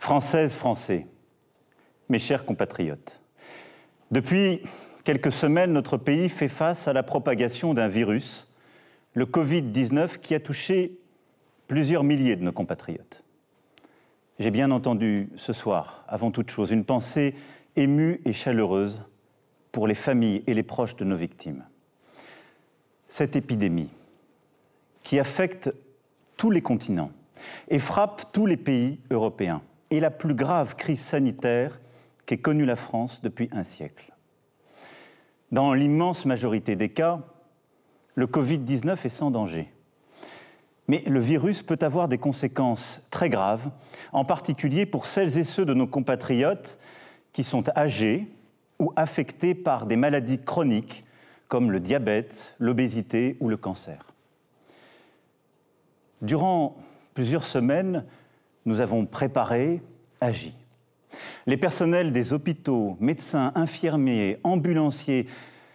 Françaises, Français, mes chers compatriotes, depuis quelques semaines, notre pays fait face à la propagation d'un virus, le Covid-19, qui a touché plusieurs milliers de nos compatriotes. J'ai bien entendu ce soir, avant toute chose, une pensée émue et chaleureuse pour les familles et les proches de nos victimes. Cette épidémie, qui affecte tous les continents et frappe tous les pays européens, est la plus grave crise sanitaire qu'ait connue la France depuis un siècle. Dans l'immense majorité des cas, le Covid-19 est sans danger. Mais le virus peut avoir des conséquences très graves, en particulier pour celles et ceux de nos compatriotes qui sont âgés ou affectés par des maladies chroniques comme le diabète, l'obésité ou le cancer. Durant plusieurs semaines, nous avons préparé, agi. Les personnels des hôpitaux, médecins, infirmiers, ambulanciers,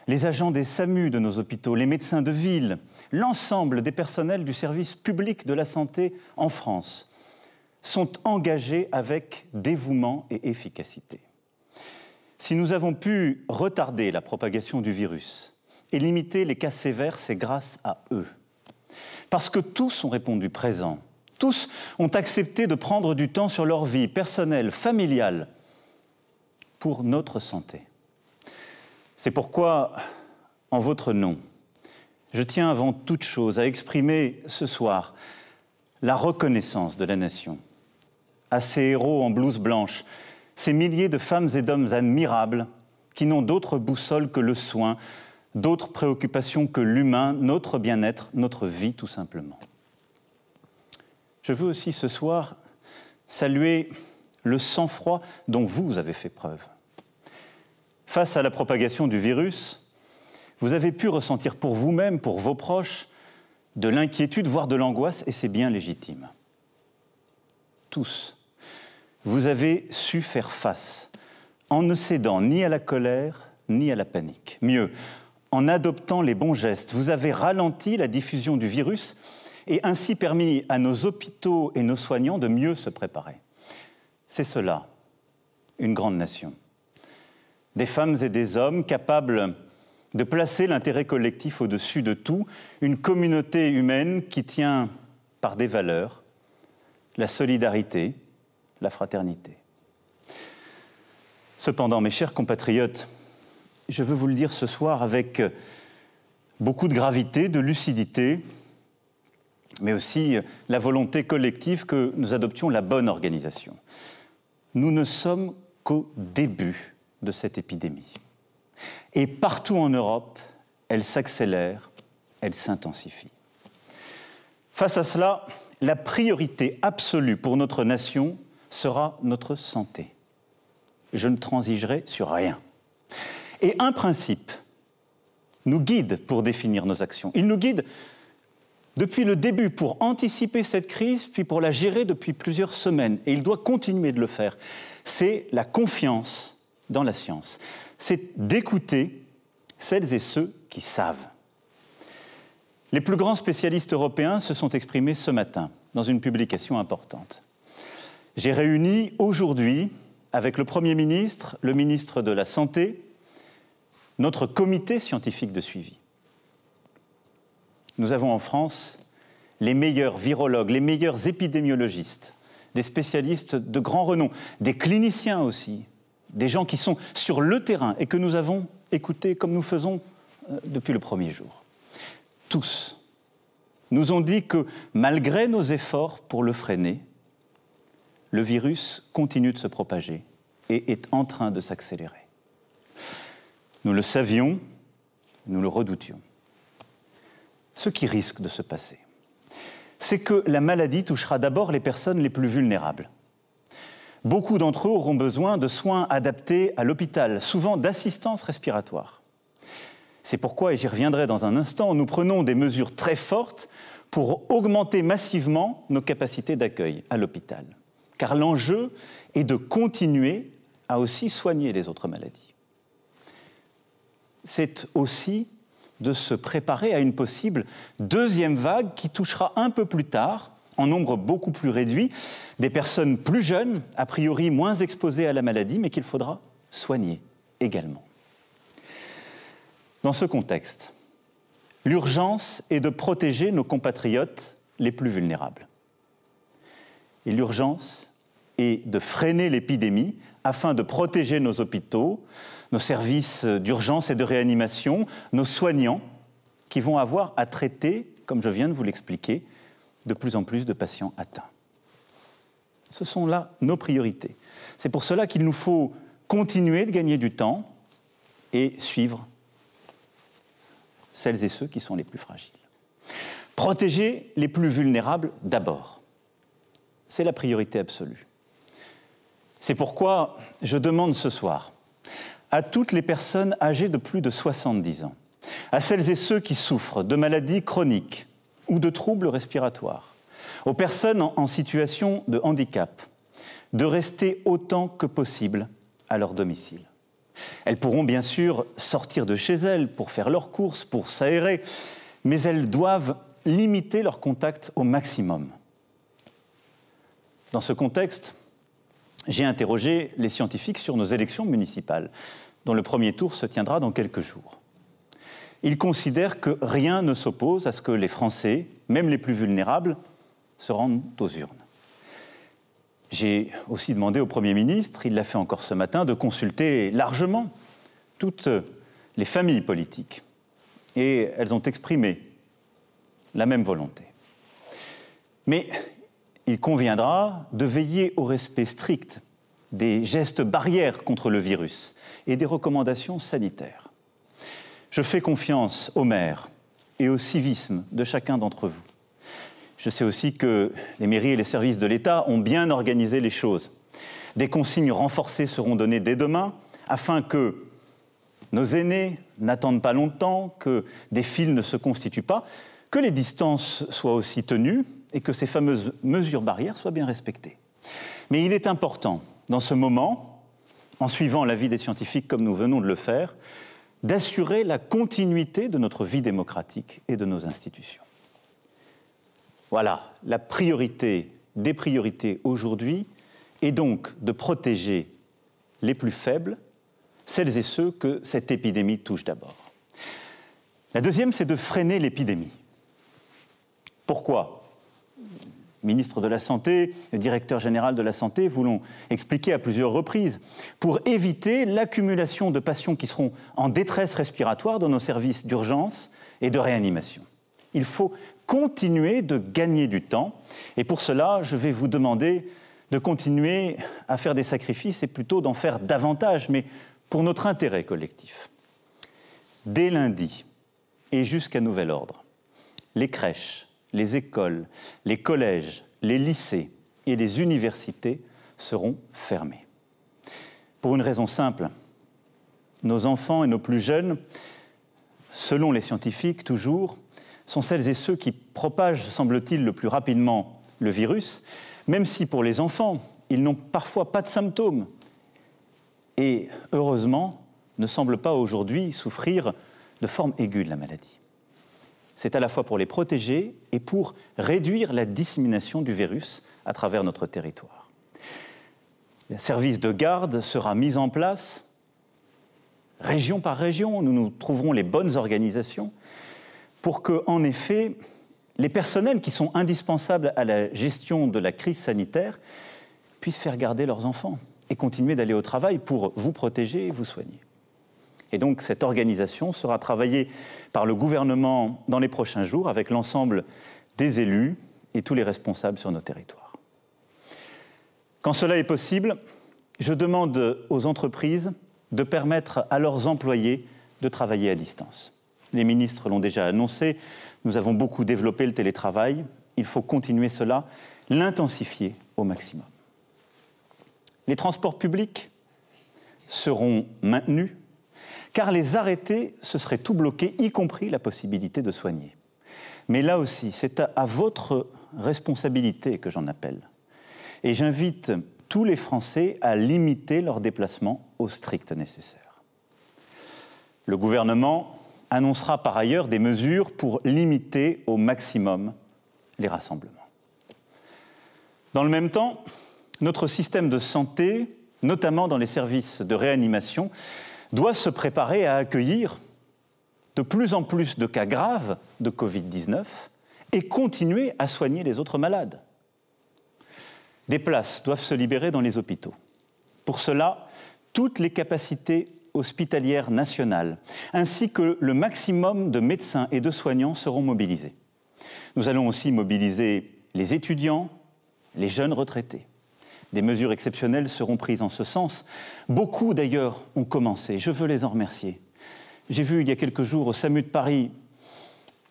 les agents des SAMU de nos hôpitaux, les médecins de ville, l'ensemble des personnels du service public de la santé en France sont engagés avec dévouement et efficacité. Si nous avons pu retarder la propagation du virus et limiter les cas sévères, c'est grâce à eux. Parce que tous ont répondu présent. Tous ont accepté de prendre du temps sur leur vie personnelle, familiale, pour notre santé. C'est pourquoi, en votre nom, je tiens avant toute chose à exprimer ce soir la reconnaissance de la nation à ces héros en blouse blanche, ces milliers de femmes et d'hommes admirables qui n'ont d'autre boussole que le soin, d'autres préoccupations que l'humain, notre bien-être, notre vie tout simplement. Je veux aussi ce soir saluer le sang-froid dont vous avez fait preuve. Face à la propagation du virus, vous avez pu ressentir pour vous-même, pour vos proches, de l'inquiétude, voire de l'angoisse, et c'est bien légitime. Tous, vous avez su faire face, en ne cédant ni à la colère, ni à la panique. Mieux, en adoptant les bons gestes, vous avez ralenti la diffusion du virus et ainsi permis à nos hôpitaux et nos soignants de mieux se préparer. C'est cela, une grande nation. Des femmes et des hommes capables de placer l'intérêt collectif au-dessus de tout, une communauté humaine qui tient par des valeurs, la solidarité, la fraternité. Cependant, mes chers compatriotes, je veux vous le dire ce soir avec beaucoup de gravité, de lucidité, mais aussi la volonté collective que nous adoptions la bonne organisation. Nous ne sommes qu'au début de cette épidémie. Et partout en Europe, elle s'accélère, elle s'intensifie. Face à cela, la priorité absolue pour notre nation sera notre santé. Je ne transigerai sur rien. Et un principe nous guide pour définir nos actions. Il nous guide depuis le début pour anticiper cette crise, puis pour la gérer depuis plusieurs semaines. Et il doit continuer de le faire. C'est la confiance dans la science. C'est d'écouter celles et ceux qui savent. Les plus grands spécialistes européens se sont exprimés ce matin dans une publication importante. J'ai réuni aujourd'hui, avec le Premier ministre, le ministre de la Santé, notre comité scientifique de suivi. Nous avons en France les meilleurs virologues, les meilleurs épidémiologistes, des spécialistes de grand renom, des cliniciens aussi, des gens qui sont sur le terrain et que nous avons écoutés comme nous faisons depuis le premier jour. Tous nous ont dit que malgré nos efforts pour le freiner, le virus continue de se propager et est en train de s'accélérer. Nous le savions, nous le redoutions. Ce qui risque de se passer, c'est que la maladie touchera d'abord les personnes les plus vulnérables. Beaucoup d'entre eux auront besoin de soins adaptés à l'hôpital, souvent d'assistance respiratoire. C'est pourquoi, et j'y reviendrai dans un instant, nous prenons des mesures très fortes pour augmenter massivement nos capacités d'accueil à l'hôpital. Car l'enjeu est de continuer à aussi soigner les autres maladies. C'est aussi de se préparer à une possible deuxième vague qui touchera un peu plus tard, en nombre beaucoup plus réduit, des personnes plus jeunes, a priori moins exposées à la maladie, mais qu'il faudra soigner également. Dans ce contexte, l'urgence est de protéger nos compatriotes les plus vulnérables. Et l'urgence est de freiner l'épidémie afin de protéger nos hôpitaux, nos services d'urgence et de réanimation, nos soignants qui vont avoir à traiter, comme je viens de vous l'expliquer, de plus en plus de patients atteints. Ce sont là nos priorités. C'est pour cela qu'il nous faut continuer de gagner du temps et suivre celles et ceux qui sont les plus fragiles. Protéger les plus vulnérables d'abord. C'est la priorité absolue. C'est pourquoi je demande ce soir à toutes les personnes âgées de plus de 70 ans, à celles et ceux qui souffrent de maladies chroniques ou de troubles respiratoires, aux personnes en situation de handicap, de rester autant que possible à leur domicile. Elles pourront bien sûr sortir de chez elles pour faire leurs courses, pour s'aérer, mais elles doivent limiter leur contact au maximum. Dans ce contexte, j'ai interrogé les scientifiques sur nos élections municipales, dont le premier tour se tiendra dans quelques jours. Ils considèrent que rien ne s'oppose à ce que les Français, même les plus vulnérables, se rendent aux urnes. J'ai aussi demandé au Premier ministre, il l'a fait encore ce matin, de consulter largement toutes les familles politiques. Et elles ont exprimé la même volonté. Mais il conviendra de veiller au respect strict des gestes barrières contre le virus et des recommandations sanitaires. Je fais confiance aux maires et au civisme de chacun d'entre vous. Je sais aussi que les mairies et les services de l'État ont bien organisé les choses. Des consignes renforcées seront données dès demain afin que nos aînés n'attendent pas longtemps, que des files ne se constituent pas, que les distances soient aussi tenues et que ces fameuses mesures barrières soient bien respectées. Mais il est important, dans ce moment, en suivant l'avis des scientifiques comme nous venons de le faire, d'assurer la continuité de notre vie démocratique et de nos institutions. Voilà, la priorité des priorités aujourd'hui est donc de protéger les plus faibles, celles et ceux que cette épidémie touche d'abord. La deuxième, c'est de freiner l'épidémie. Pourquoi ? Le ministre de la Santé, le directeur général de la Santé vous l'ont expliqué à plusieurs reprises, pour éviter l'accumulation de patients qui seront en détresse respiratoire dans nos services d'urgence et de réanimation. Il faut continuer de gagner du temps et pour cela, je vais vous demander de continuer à faire des sacrifices et plutôt d'en faire davantage, mais pour notre intérêt collectif. Dès lundi et jusqu'à nouvel ordre, les crèches, les écoles, les collèges, les lycées et les universités seront fermés. Pour une raison simple, nos enfants et nos plus jeunes, selon les scientifiques toujours, sont celles et ceux qui propagent, semble-t-il, le plus rapidement le virus, même si pour les enfants, ils n'ont parfois pas de symptômes et, heureusement, ne semblent pas aujourd'hui souffrir de forme aiguë de la maladie. C'est à la fois pour les protéger et pour réduire la dissémination du virus à travers notre territoire. Un service de garde sera mis en place, région par région, nous trouverons les bonnes organisations pour que, en effet, les personnels qui sont indispensables à la gestion de la crise sanitaire puissent faire garder leurs enfants et continuer d'aller au travail pour vous protéger et vous soigner. Et donc cette organisation sera travaillée par le gouvernement dans les prochains jours avec l'ensemble des élus et tous les responsables sur nos territoires. Quand cela est possible, je demande aux entreprises de permettre à leurs employés de travailler à distance. Les ministres l'ont déjà annoncé, nous avons beaucoup développé le télétravail, il faut continuer cela, l'intensifier au maximum. Les transports publics seront maintenus, car les arrêtés, ce serait tout bloqué, y compris la possibilité de soigner. Mais là aussi, c'est à votre responsabilité que j'en appelle. Et j'invite tous les Français à limiter leurs déplacements au strict nécessaire. Le gouvernement annoncera par ailleurs des mesures pour limiter au maximum les rassemblements. Dans le même temps, notre système de santé, notamment dans les services de réanimation, doit se préparer à accueillir de plus en plus de cas graves de Covid-19 et continuer à soigner les autres malades. Des places doivent se libérer dans les hôpitaux. Pour cela, toutes les capacités hospitalières nationales, ainsi que le maximum de médecins et de soignants seront mobilisés. Nous allons aussi mobiliser les étudiants, les jeunes retraités. Des mesures exceptionnelles seront prises en ce sens. Beaucoup, d'ailleurs, ont commencé. Je veux les en remercier. J'ai vu il y a quelques jours au SAMU de Paris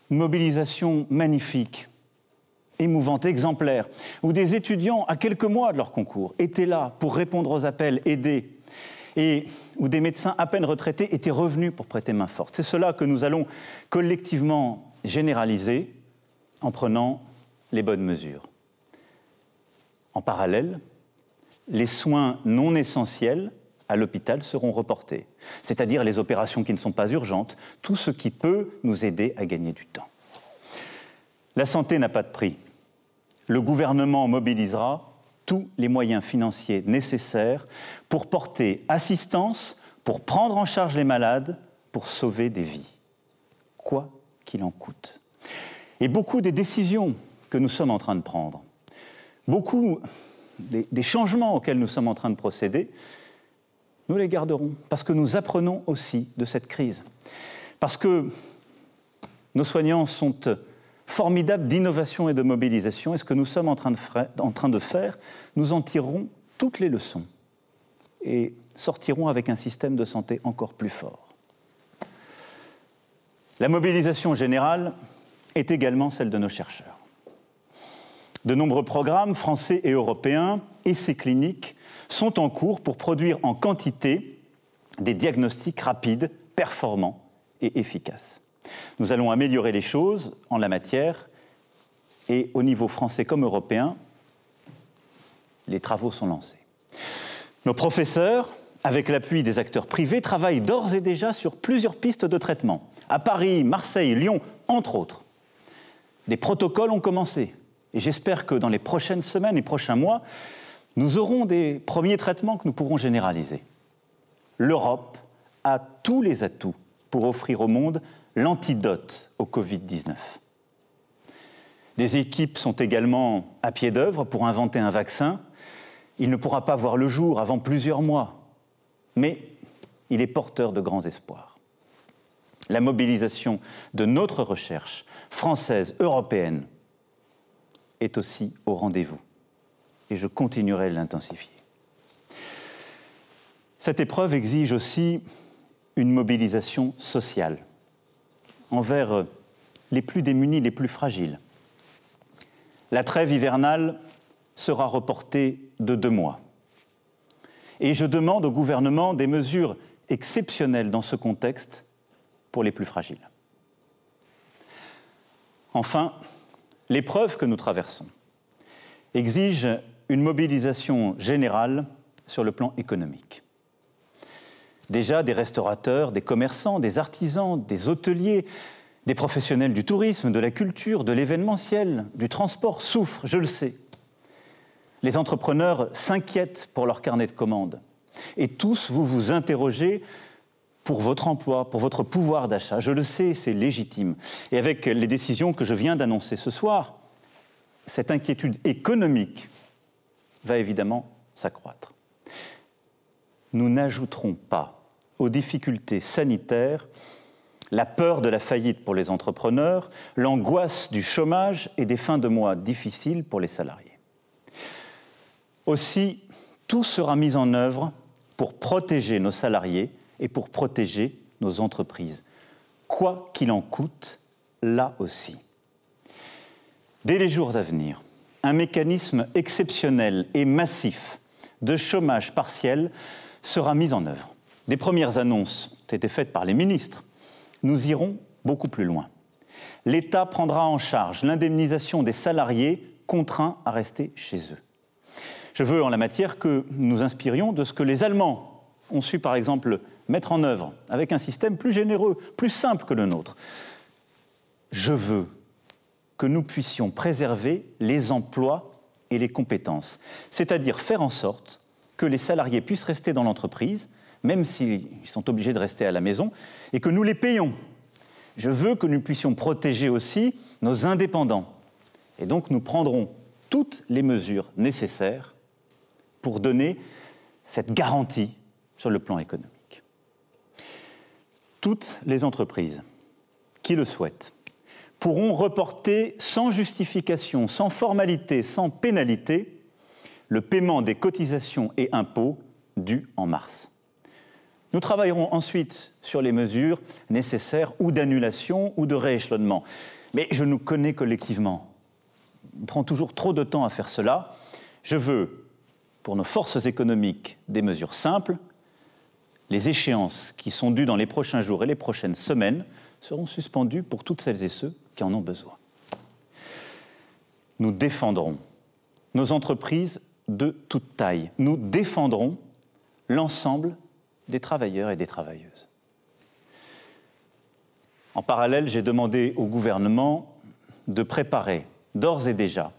une mobilisation magnifique, émouvante, exemplaire, où des étudiants, à quelques mois de leur concours, étaient là pour répondre aux appels, aider, et où des médecins à peine retraités étaient revenus pour prêter main forte. C'est cela que nous allons collectivement généraliser en prenant les bonnes mesures. En parallèle, les soins non essentiels à l'hôpital seront reportés, c'est-à-dire les opérations qui ne sont pas urgentes, tout ce qui peut nous aider à gagner du temps. La santé n'a pas de prix. Le gouvernement mobilisera tous les moyens financiers nécessaires pour porter assistance, pour prendre en charge les malades, pour sauver des vies, quoi qu'il en coûte. Et beaucoup des décisions que nous sommes en train de prendre, beaucoup des changements auxquels nous sommes en train de procéder, nous les garderons, parce que nous apprenons aussi de cette crise. Parce que nos soignants sont formidables d'innovation et de mobilisation, et ce que nous sommes en train de faire, nous en tirerons toutes les leçons et sortirons avec un système de santé encore plus fort. La mobilisation générale est également celle de nos chercheurs. De nombreux programmes français et européens, essais cliniques, sont en cours pour produire en quantité des diagnostics rapides, performants et efficaces. Nous allons améliorer les choses en la matière et au niveau français comme européen, les travaux sont lancés. Nos professeurs, avec l'appui des acteurs privés, travaillent d'ores et déjà sur plusieurs pistes de traitement. À Paris, Marseille, Lyon, entre autres. Des protocoles ont commencé. Et j'espère que dans les prochaines semaines et prochains mois, nous aurons des premiers traitements que nous pourrons généraliser. L'Europe a tous les atouts pour offrir au monde l'antidote au Covid-19. Des équipes sont également à pied d'œuvre pour inventer un vaccin. Il ne pourra pas voir le jour avant plusieurs mois, mais il est porteur de grands espoirs. La mobilisation de notre recherche française, européenne, est aussi au rendez-vous. Et je continuerai de l'intensifier. Cette épreuve exige aussi une mobilisation sociale envers les plus démunis, les plus fragiles. La trêve hivernale sera reportée de 2 mois. Et je demande au gouvernement des mesures exceptionnelles dans ce contexte pour les plus fragiles. Enfin, l'épreuve que nous traversons exige une mobilisation générale sur le plan économique. Déjà, des restaurateurs, des commerçants, des artisans, des hôteliers, des professionnels du tourisme, de la culture, de l'événementiel, du transport souffrent, je le sais. Les entrepreneurs s'inquiètent pour leur carnet de commandes. Et tous, vous vous interrogez pour votre emploi, pour votre pouvoir d'achat. Je le sais, c'est légitime. Et avec les décisions que je viens d'annoncer ce soir, cette inquiétude économique va évidemment s'accroître. Nous n'ajouterons pas aux difficultés sanitaires la peur de la faillite pour les entrepreneurs, l'angoisse du chômage et des fins de mois difficiles pour les salariés. Aussi, tout sera mis en œuvre pour protéger nos salariés et pour protéger nos entreprises, quoi qu'il en coûte, là aussi. Dès les jours à venir, un mécanisme exceptionnel et massif de chômage partiel sera mis en œuvre. Des premières annonces ont été faites par les ministres. Nous irons beaucoup plus loin. L'État prendra en charge l'indemnisation des salariés contraints à rester chez eux. Je veux en la matière que nous inspirions de ce que les Allemands ont su par exemple mettre en œuvre avec un système plus généreux, plus simple que le nôtre. Je veux que nous puissions préserver les emplois et les compétences, c'est-à-dire faire en sorte que les salariés puissent rester dans l'entreprise, même s'ils sont obligés de rester à la maison, et que nous les payons. Je veux que nous puissions protéger aussi nos indépendants. Et donc nous prendrons toutes les mesures nécessaires pour donner cette garantie sur le plan économique. Toutes les entreprises qui le souhaitent pourront reporter sans justification, sans formalité, sans pénalité, le paiement des cotisations et impôts dus en mars. Nous travaillerons ensuite sur les mesures nécessaires ou d'annulation ou de rééchelonnement. Mais je nous connais collectivement. On prend toujours trop de temps à faire cela. Je veux, pour nos forces économiques, des mesures simples. Les échéances qui sont dues dans les prochains jours et les prochaines semaines seront suspendues pour toutes celles et ceux qui en ont besoin. Nous défendrons nos entreprises de toute taille. Nous défendrons l'ensemble des travailleurs et des travailleuses. En parallèle, j'ai demandé au gouvernement de préparer d'ores et déjà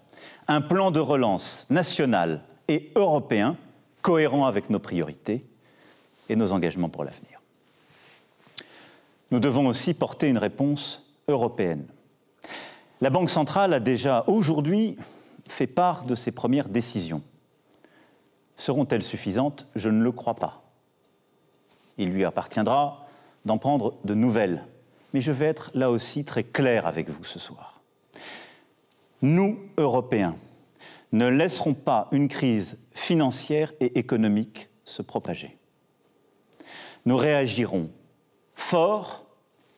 un plan de relance national et européen cohérent avec nos priorités et nos engagements pour l'avenir. Nous devons aussi porter une réponse européenne. La Banque centrale a déjà aujourd'hui fait part de ses premières décisions. Seront-elles suffisantes? Je ne le crois pas. Il lui appartiendra d'en prendre de nouvelles. Mais je vais être là aussi très clair avec vous ce soir. Nous, Européens, ne laisserons pas une crise financière et économique se propager. Nous réagirons fort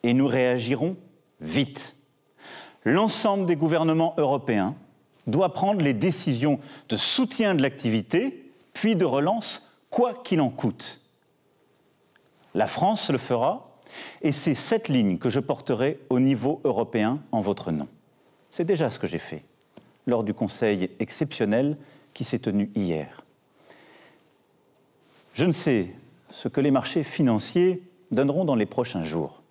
et nous réagirons vite. L'ensemble des gouvernements européens doit prendre les décisions de soutien de l'activité, puis de relance, quoi qu'il en coûte. La France le fera, et c'est cette ligne que je porterai au niveau européen en votre nom. C'est déjà ce que j'ai fait lors du Conseil exceptionnel qui s'est tenu hier. Je ne sais ce que les marchés financiers donneront dans les prochains jours,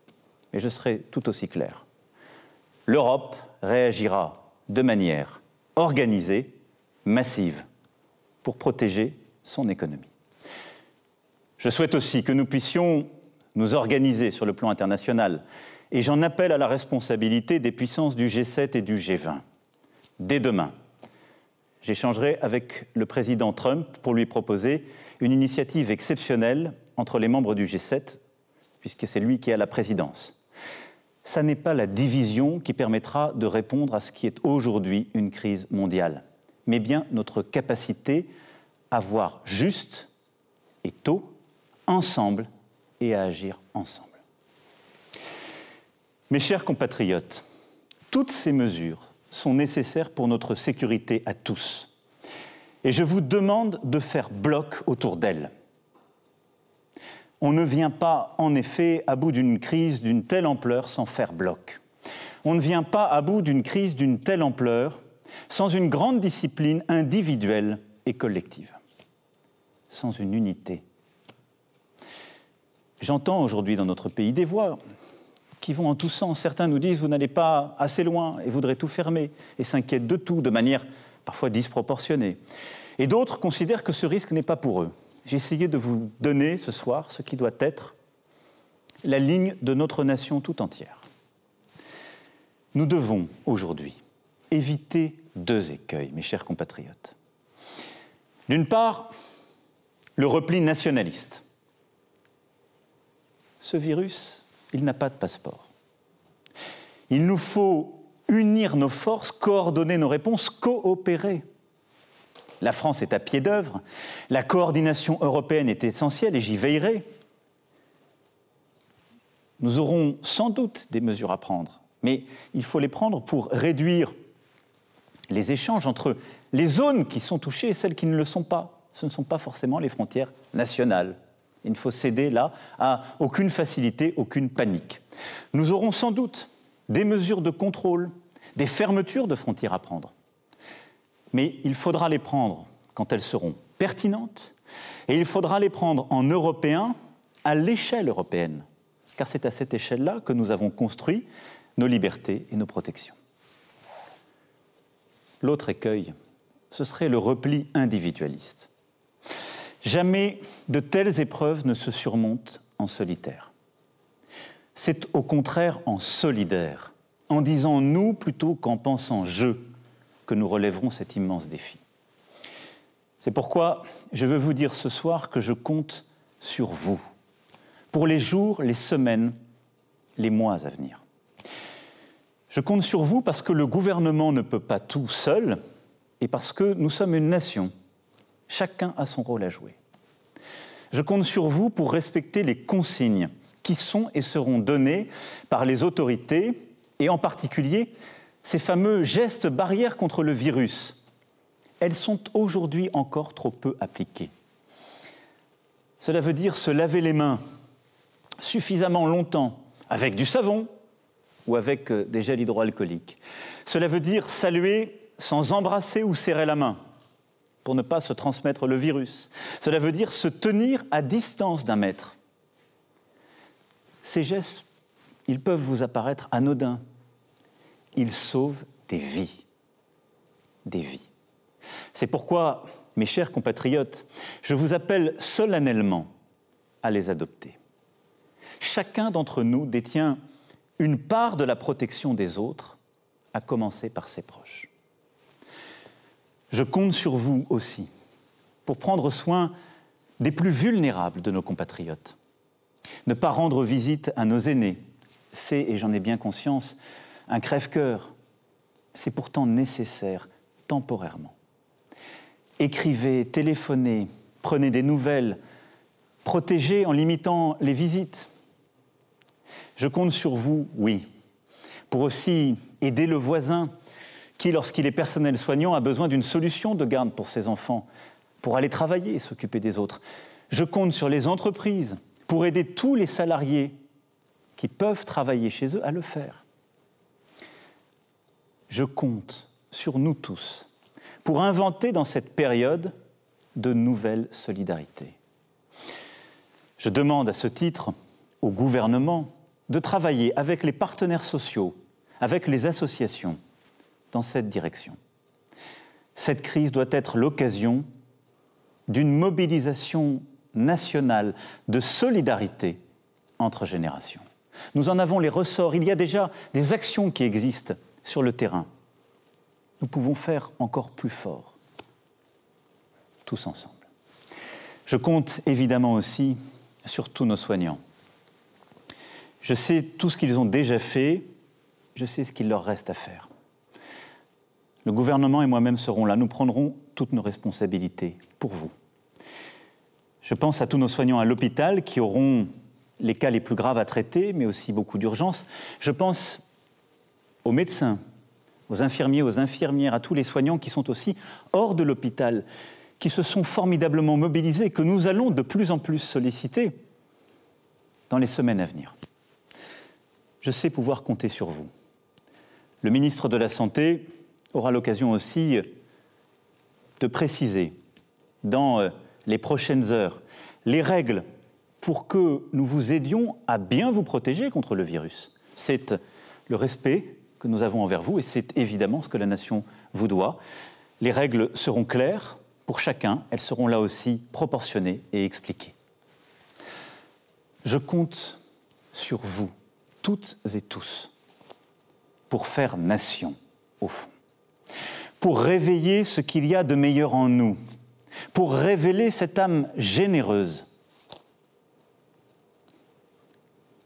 mais je serai tout aussi clair. L'Europe réagira de manière organisée, massive, pour protéger son économie. Je souhaite aussi que nous puissions nous organiser sur le plan international, et j'en appelle à la responsabilité des puissances du G7 et du G20. Dès demain, j'échangerai avec le président Trump pour lui proposer une initiative exceptionnelle entre les membres du G7, puisque c'est lui qui a la présidence. Ça n'est pas la division qui permettra de répondre à ce qui est aujourd'hui une crise mondiale, mais bien notre capacité à voir juste et tôt, ensemble, et à agir ensemble. Mes chers compatriotes, toutes ces mesures sont nécessaires pour notre sécurité à tous. Et je vous demande de faire bloc autour d'elles. On ne vient pas, en effet, à bout d'une crise d'une telle ampleur sans faire bloc. On ne vient pas à bout d'une crise d'une telle ampleur sans une grande discipline individuelle et collective, sans une unité. J'entends aujourd'hui dans notre pays des voix qui vont en tous sens. Certains nous disent « vous n'allez pas assez loin et voudraient tout fermer » et s'inquiètent de tout, de manière parfois disproportionnée. Et d'autres considèrent que ce risque n'est pas pour eux. J'ai essayé de vous donner ce soir ce qui doit être la ligne de notre nation tout entière. Nous devons aujourd'hui éviter deux écueils, mes chers compatriotes. D'une part, le repli nationaliste. Ce virus, il n'a pas de passeport. Il nous faut unir nos forces, coordonner nos réponses, coopérer. La France est à pied d'œuvre, la coordination européenne est essentielle et j'y veillerai. Nous aurons sans doute des mesures à prendre, mais il faut les prendre pour réduire les échanges entre les zones qui sont touchées et celles qui ne le sont pas. Ce ne sont pas forcément les frontières nationales. Il ne faut céder là à aucune facilité, aucune panique. Nous aurons sans doute des mesures de contrôle, des fermetures de frontières à prendre. Mais il faudra les prendre quand elles seront pertinentes et il faudra les prendre en européen à l'échelle européenne. Car c'est à cette échelle-là que nous avons construit nos libertés et nos protections. L'autre écueil, ce serait le repli individualiste. Jamais de telles épreuves ne se surmontent en solitaire. C'est au contraire en solidaire, en disant « nous » plutôt qu'en pensant « je », que nous relèverons cet immense défi. C'est pourquoi je veux vous dire ce soir que je compte sur vous, pour les jours, les semaines, les mois à venir. Je compte sur vous parce que le gouvernement ne peut pas tout seul et parce que nous sommes une nation. Chacun a son rôle à jouer. Je compte sur vous pour respecter les consignes qui sont et seront données par les autorités et en particulier ces fameux gestes barrières contre le virus. Elles sont aujourd'hui encore trop peu appliquées. Cela veut dire se laver les mains suffisamment longtemps avec du savon ou avec des gels hydroalcooliques. Cela veut dire saluer sans embrasser ou serrer la main pour ne pas se transmettre le virus. Cela veut dire se tenir à distance d'1 mètre. Ces gestes, ils peuvent vous apparaître anodins. Ils sauvent des vies. Des vies. C'est pourquoi, mes chers compatriotes, je vous appelle solennellement à les adopter. Chacun d'entre nous détient une part de la protection des autres, à commencer par ses proches. Je compte sur vous aussi pour prendre soin des plus vulnérables de nos compatriotes. Ne pas rendre visite à nos aînés, c'est, et j'en ai bien conscience, un crève-cœur. C'est pourtant nécessaire, temporairement. Écrivez, téléphonez, prenez des nouvelles, protégez en limitant les visites. Je compte sur vous, oui, pour aussi aider le voisin qui, lorsqu'il est personnel soignant, a besoin d'une solution de garde pour ses enfants, pour aller travailler et s'occuper des autres. Je compte sur les entreprises pour aider tous les salariés qui peuvent travailler chez eux à le faire. Je compte sur nous tous pour inventer dans cette période de nouvelles solidarités. Je demande à ce titre au gouvernement de travailler avec les partenaires sociaux, avec les associations, dans cette direction. Cette crise doit être l'occasion d'une mobilisation nationale de solidarité entre générations. Nous en avons les ressorts. Il y a déjà des actions qui existent sur le terrain. Nous pouvons faire encore plus fort, tous ensemble. Je compte évidemment aussi sur tous nos soignants. Je sais tout ce qu'ils ont déjà fait, je sais ce qu'il leur reste à faire. Le gouvernement et moi-même serons là, nous prendrons toutes nos responsabilités pour vous. Je pense à tous nos soignants à l'hôpital qui auront les cas les plus graves à traiter, mais aussi beaucoup d'urgences. Je pense aux médecins, aux infirmiers, aux infirmières, à tous les soignants qui sont aussi hors de l'hôpital, qui se sont formidablement mobilisés, que nous allons de plus en plus solliciter dans les semaines à venir. Je sais pouvoir compter sur vous. Le ministre de la Santé aura l'occasion aussi de préciser dans les prochaines heures les règles pour que nous vous aidions à bien vous protéger contre le virus. C'est le respect que nous avons envers vous et c'est évidemment ce que la nation vous doit. Les règles seront claires pour chacun, elles seront là aussi proportionnées et expliquées. Je compte sur vous, toutes et tous, pour faire nation, au fond. Pour réveiller ce qu'il y a de meilleur en nous, pour révéler cette âme généreuse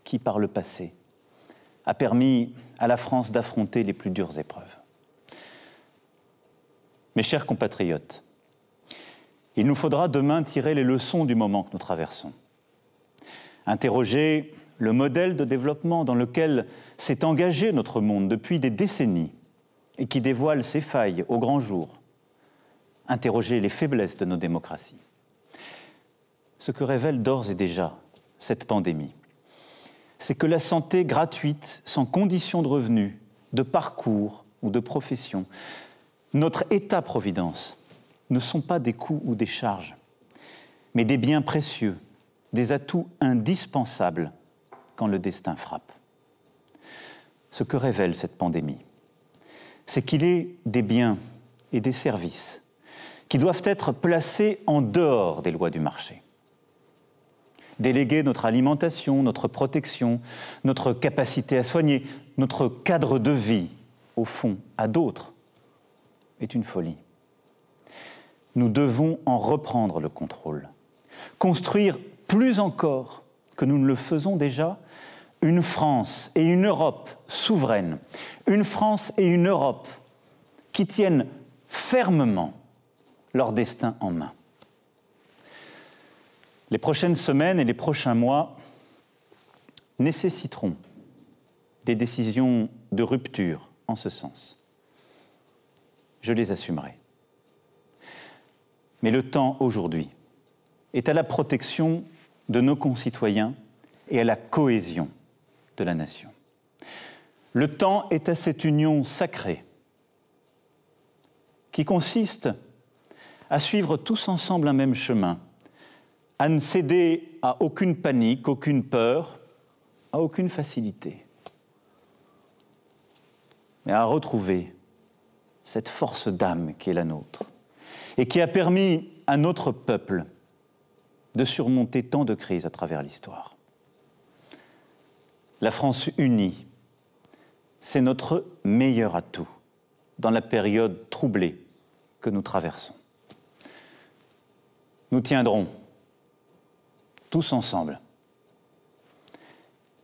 qui, par le passé, a permis à la France d'affronter les plus dures épreuves. Mes chers compatriotes, il nous faudra demain tirer les leçons du moment que nous traversons. Interroger le modèle de développement dans lequel s'est engagé notre monde depuis des décennies et qui dévoile ses failles au grand jour. Interroger les faiblesses de nos démocraties. Ce que révèle d'ores et déjà cette pandémie, c'est que la santé gratuite, sans condition de revenus, de parcours ou de profession, notre État-providence, ne sont pas des coûts ou des charges, mais des biens précieux, des atouts indispensables quand le destin frappe. Ce que révèle cette pandémie, c'est qu'il est des biens et des services qui doivent être placés en dehors des lois du marché. Déléguer notre alimentation, notre protection, notre capacité à soigner, notre cadre de vie, au fond, à d'autres, est une folie. Nous devons en reprendre le contrôle, construire plus encore que nous ne le faisons déjà, une France et une Europe souveraines, une France et une Europe qui tiennent fermement leur destin en main. Les prochaines semaines et les prochains mois nécessiteront des décisions de rupture en ce sens. Je les assumerai. Mais le temps aujourd'hui est à la protection de nos concitoyens et à la cohésion de la nation. Le temps est à cette union sacrée qui consiste à suivre tous ensemble un même chemin, à ne céder à aucune panique, aucune peur, à aucune facilité, mais à retrouver cette force d'âme qui est la nôtre et qui a permis à notre peuple de surmonter tant de crises à travers l'histoire. La France unie, c'est notre meilleur atout dans la période troublée que nous traversons. Nous tiendrons tous ensemble.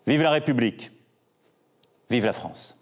Vive la République, vive la France.